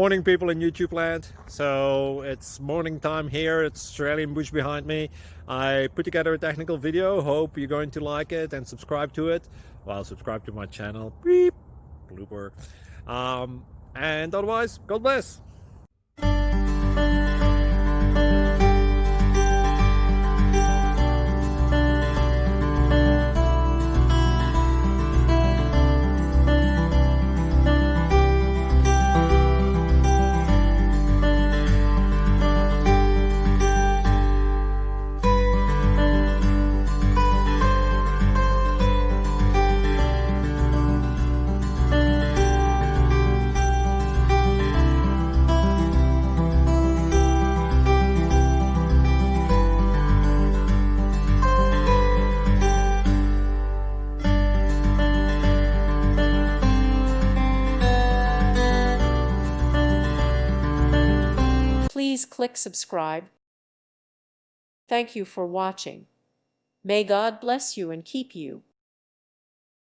Morning, people in YouTube land. So it's morning time here. It's Australian bush behind me. I put together a technical video. Hope you're going to like it and subscribe to it. Well, subscribe to my channel. Beep. Blooper. And otherwise, God bless. Please click subscribe. Thank you for watching. May God bless you and keep you.